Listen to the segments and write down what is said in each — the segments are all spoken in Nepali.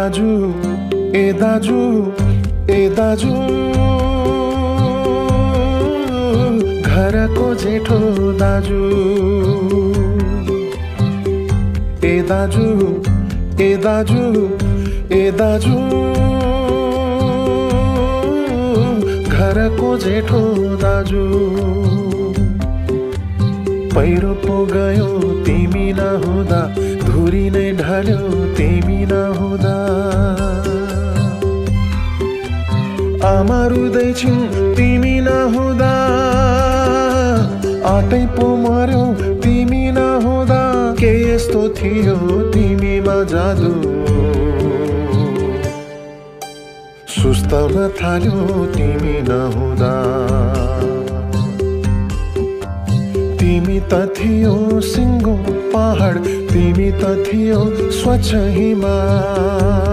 दाजु ए दाजु ए दाजु घरको जेठो दाजु ए दाजु ए दाजु ए दाजु घरको जेठो दाजु पहिरो पो गयो तिमी नहुँदा धुरी नै ढल्यो तिमी नहुँदा आमा रुँदैछिन् तिमी नहुँदा आटै पो मर्यो तिमी नहुँदा के यस्तो थियो तिमीमा जादु सुस्ताउन थाल्यो तिमी नहुँदा तिमी त थियो सिङ्गो पहाड तिमी त थियो स्वच्छ हिमाल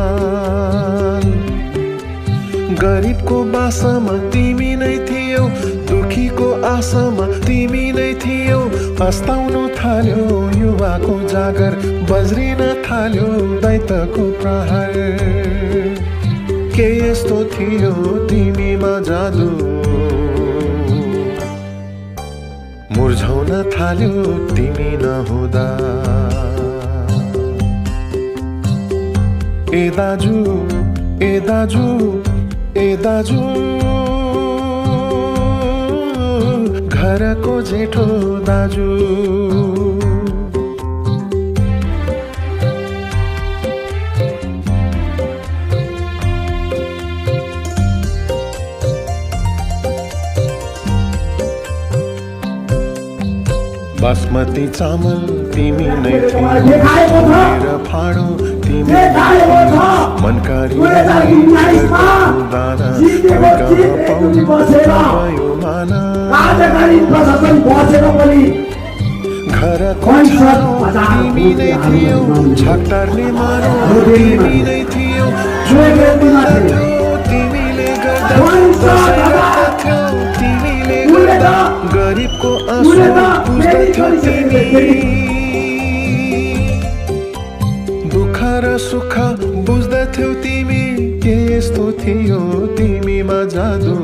गरिबको बासामा तिमी नै थियौ दुखीको आशामा तिमी नै थियौ अस्ताउन थाल्यो युवाको जागर बज्रिन थाल्यो दैत्यको प्रहार के यस्तो थियो तिमीमा जादु मुर्झाउन थाल्यो तिमी नहुँदा ए दाजु ए दाजु ए दाजु घरको जेठो दाजु बासमती चामल तिमी नै थियौ फाडो तिमी मनकारी दाना भयो माना घरको तिमी नै थियौ छाक्टारले मारो तिमी नै थियौ तिमीले गर्दा तिमीले गर्दा गरिबको आँसु बुझ्दथ्यौ तिमी दुःख र सुख बुझ्दथ्यौ तिमी के यस्तो थियो तिमीमा जादु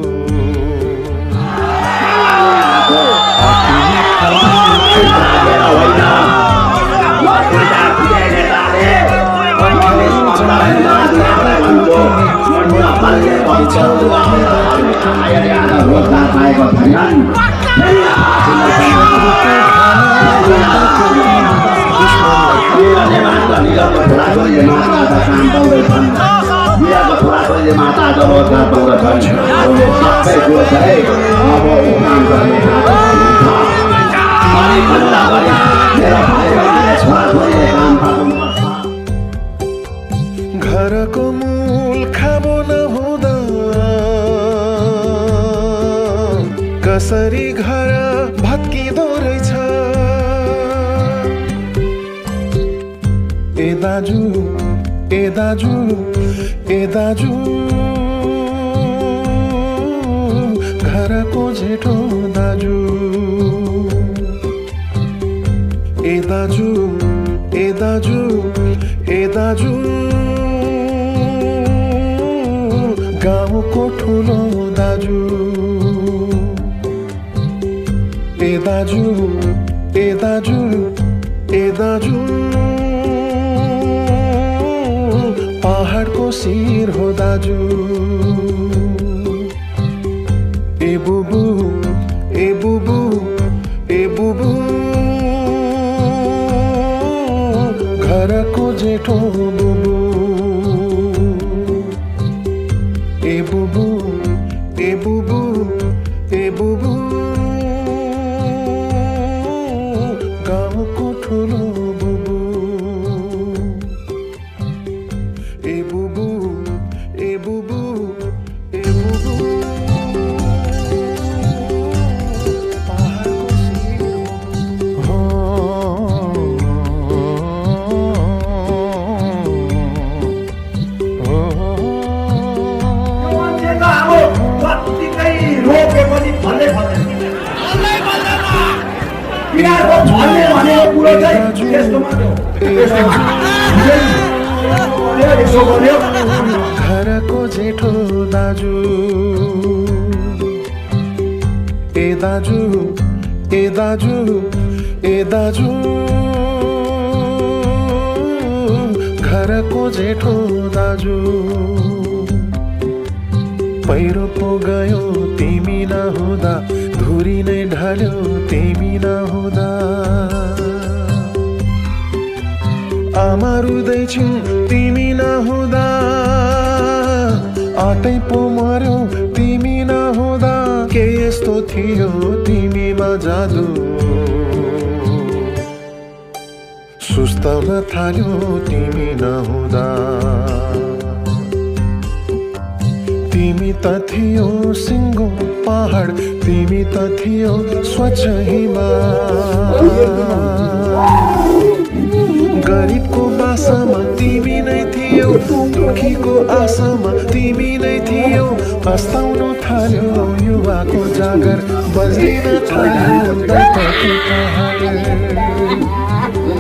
घरको मूल खाबो नहुँदा कसरी घर भत्किँदो रहेछ ए दाजु ए दाजु ए दाजु घरको जेठो दाजु ए दाजु ए दाजु ए दाजु गाउँको ठुलो दाजु ए दाजु ए दाजु ए दाजु पहाडको शिर हो दाजु ए बुबु ए बुबु ए बुबु घरको जेठो बुबु ए बुबु ए बुबु ए बुबु गाउँको ठुलो बुबु ए बुबु ए बुबु ए बुबु पहाडको शिर हो भनेको कुरो चाहिँ त्यस्तो मात्र हो घरको जेठो दाजु ए दाजु ए दाजु ए दाजु घरको जेठो दाजु पहिरो पो गयो तिमी नहुँदा धुरी नै ढल्यो तिमी नहुँदा आमा रुँदैछिन् तिमी नहुँदा आटै पो मर्यो तिमी नहुँदा के यस्तो थियो तिमीमा जादु सुस्ताउन थाल्यो तिमी नहुँदा तिमी त थियो सिङ्गो पहाड तिमी त थियो स्वच्छ हिमाल गरिबको बासामा तिमी नै थियौ दुखीको आशामा तिमी नै थियौ अस्ताउन थाल्यो युवाको जागर बज्दिन थाल्यो दैत्यको पहाड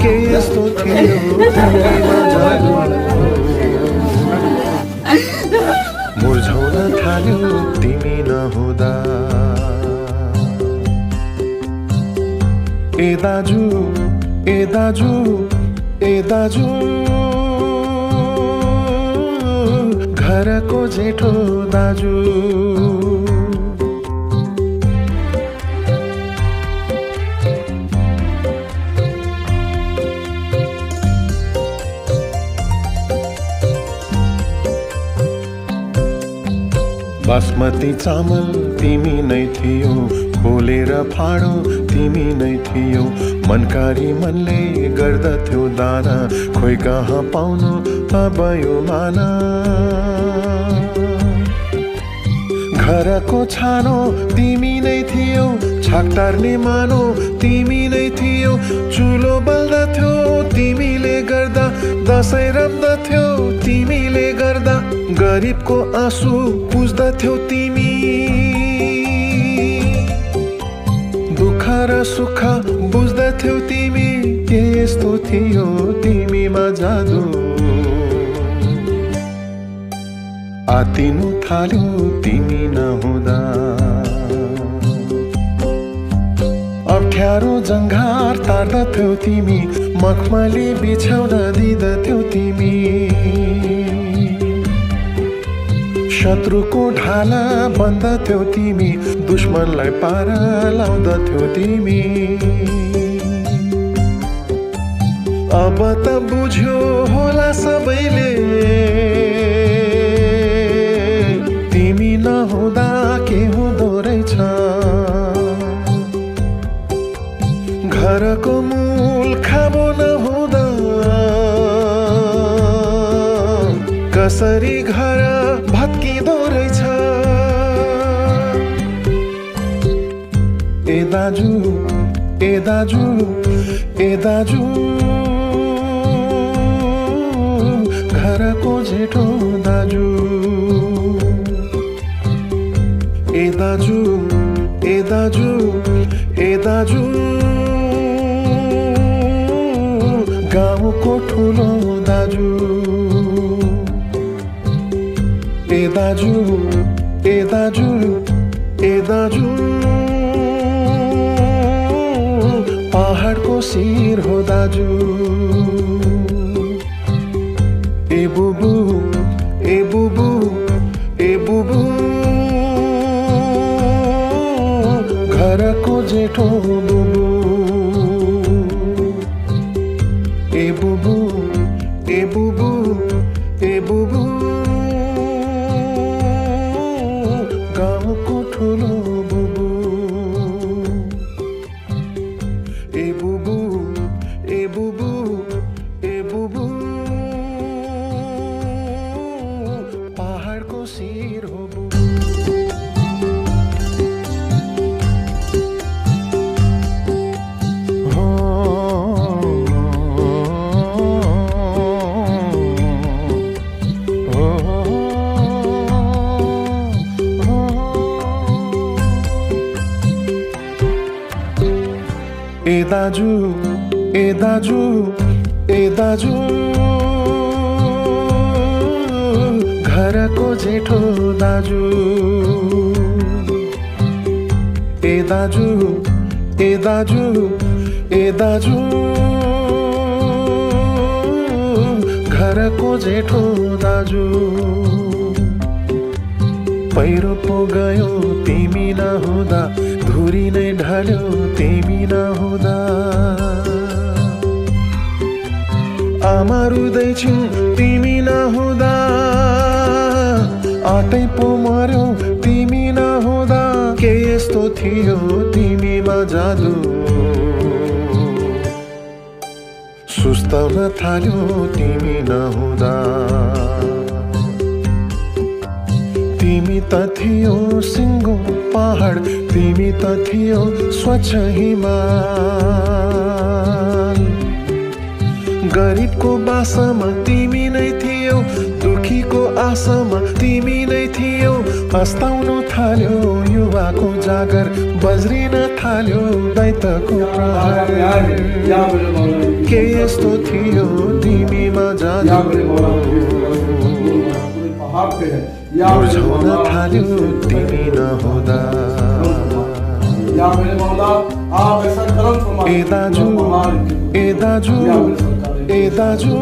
के यस्तो थियो तिमीमा जादु मुर्झाउन थाल्यो तिमी नहुँदा ए दाजु ए दाजु ए दाजु घरको जेठो दाजु बासमती चामल तिमी नै थियौ खोलेर फाडो तिमी नै थियौ मनकारी मनले गर्दथ्यौ दाना खोइ कहाँ पाउनु अब यो माना घरको छानो तिमी नै थियौ छाक टार्ने मानो तिमी नै थियौ चुलो बल्दथ्यो तिमीले गर्दा दसैँ रम्दथ्यो तिमीले गर्दा गरिबको आँसु पुज्दथ्यौ तिमी दुःख र सुख बुझ्दथ्यौ तिमी के यस्तो थियो तिमीमा जादु आतिनु थाल्यो तिमी नहुँदा अप्ठ्यारो जङ्घार तार्दथ्यौ तिमी मखमली बिछाउन दिँदथ्यौ तिमी शत्रुको ढाला बन्दथ्यौ तिमी दुश्मनलाई पारा लाउँदथ्यौ तिमी अब त बुझ्यो होला सबैले तिमी नहुँदा के हुँदो रहेछ घरको मूल खाबो नहुँदा कसरी घर भत्किँदो रहेछ ए दाजु ए दाजु ए दाजु घरको जेठो दाजु ए दाजु ए दाजु ए दाजु गाउँको ठुलो दाजु ए दाजु ए दाजु ए दाजु पहाडको शिर हो दाजु ए बुबु ए बुबु ए बुबु घरको जेठो बुबु ए बुबु ए बुबु ए बुबु गाउँको ठुलो बुबु ए बुबु ए बुबु ए बुबु पहाडको शिर हो बुबु ए दाजु ए दाजु ए दाजु घरको जेठो दाजु ए दाजु ए दाजु ए दाजु घरको जेठो दाजु पहिरो पो गयो तिमी नहुँदा धुरी नै ढल्यो तिमी नहुँदा आमा रुँदैछिन् तिमी नहुँदा आटै पो मर्यो तिमी नहुँदा के यस्तो थियो तिमीमा जादु सुस्ताउन थाल्यो तिमी नहुँदा तिमी त थियो सिङ्गो पहाड तिमी त थियो स्वच्छ हिमाल गरिबको बासामा तिमी नै थियौ दुखीको आशामा तिमी नै थियौ अस्ताउनु थाल्यो युवाको जागर बज्रिन थाल्यो दैत्यको प्रहार के यस्तो थियो तिमीमा जादु मुर्झाउन थाल्यो तिमी नहुँदा ए दाजु ए दाजु ए दाजु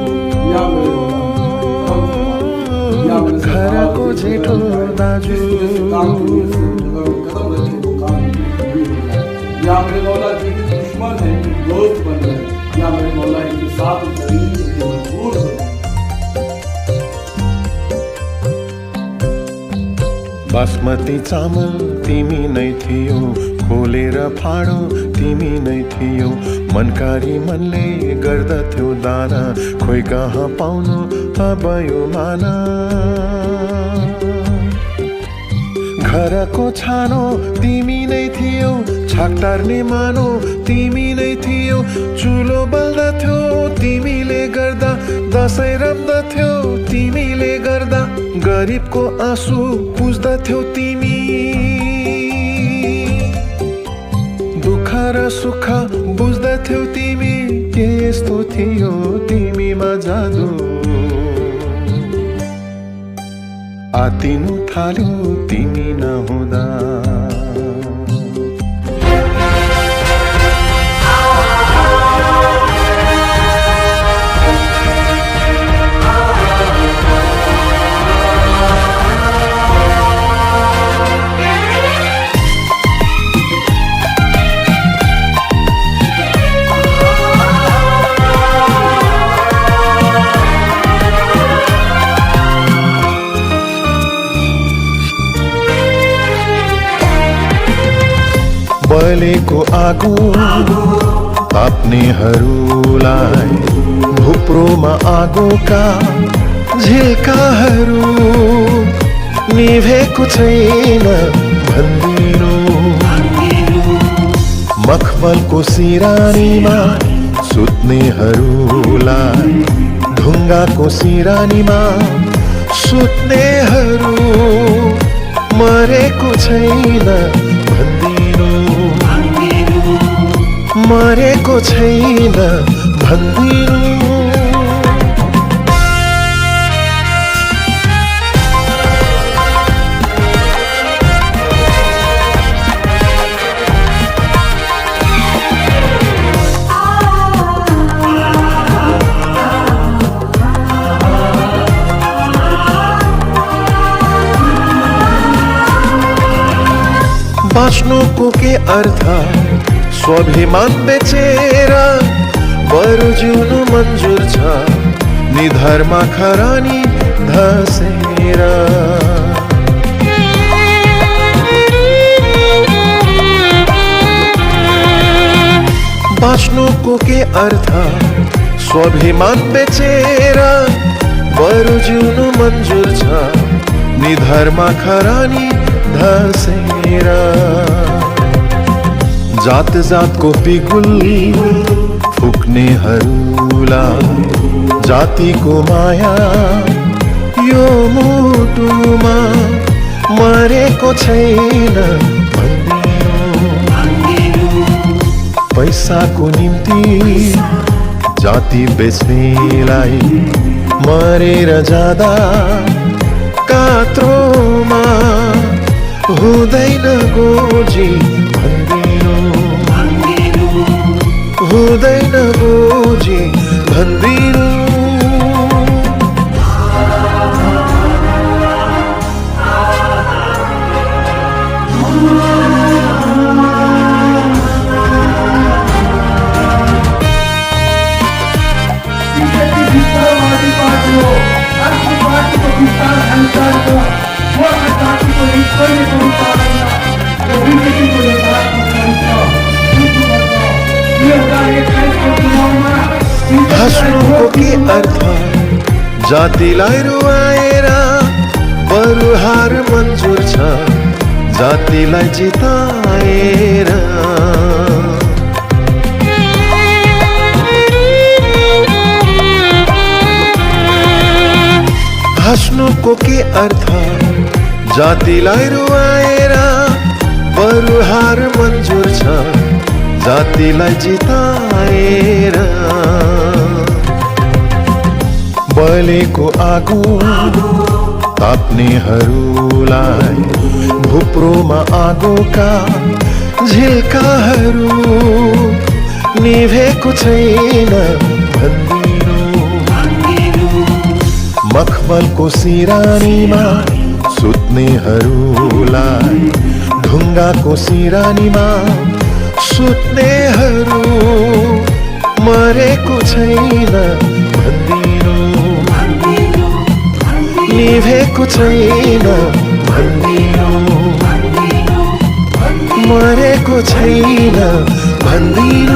घरको जेठो दाजु या मेरे मौला जो भी दुश्मन है दोस्त बन गए या मेरे मौला इनके साथ जमीन के मजबूर हो गए। बासमती चामल तिमी नै थियौ खोलेर फाडो तिमी नै थियौ मनकारी मनले गर्दथ्यो दाना खोइ कहाँ पाउनु अब यो माना घरको छानो तिमी नै थियौ छाक टार्ने मानो तिमी नै थियौ चुलो बल्दथ्यो तिमीले गर्दा दसैँ रम्दथ्यो तिमीले गर्दा गरिबको आँसु पुज्दथ्यौ तिमी दुःख र सुख बुझ्दथ्यौ तिमी के यस्तो थियो तिमीमा जादु आतिनु थाल्यो तिमी नहुँदा बलेको आगो ताप्नेहरूलाई भुप्रोमा आगोका झिल्काहरू निभेको छैन भन्दिनु मखमलको सिरानीमा सुत्नेहरूलाई ढुङ्गाको सिरानीमा सुत्नेहरू मरेको छैन मरेको छैन भन्दिनु बाँच्नुको के अर्थ स्वाभिमान बेचेर बरु जिउनु मन्जुर छ निधरमा खरानी धसेर बाँच्नुको के अर्थ स्वाभिमान बेचेर बरु जिउनु मन्जुर छ निधरमा खरानी धसेर जात जातको पिगुल फुक्नेहरूलाई जातिको माया यो मुटुमा मरेको छैन भन्दिनु पैसाको निम्ति जाति बेच्नेलाई मरेर जाँदा कात्रोमा हुँदैन गोजी भन्दिनु, हुँदैन गोजी भन्दिनु। हाँस्नुको के अर्थ जातिलाई रुवाएर, बरु हार मन्जुर छ जातिलाई जिताएर। हाँस्नुको के अर्थ जातिलाई रुवाएर, बरु हार मन्जुर छ जातिलाई जिताएर। बलेको आगो ताप्नेहरूलाई भुप्रोमा आगोका झिल्काहरू निभेको छैन भन्दिनु। मखमलको सिरानीमा सुत्नेहरूलाई ढुङ्गाको सिरानीमा सुत्नेहरू मरेको छैन भन्दिनु, निभेको छैन भन्दिनु, मरेको छैन भन्दिनु।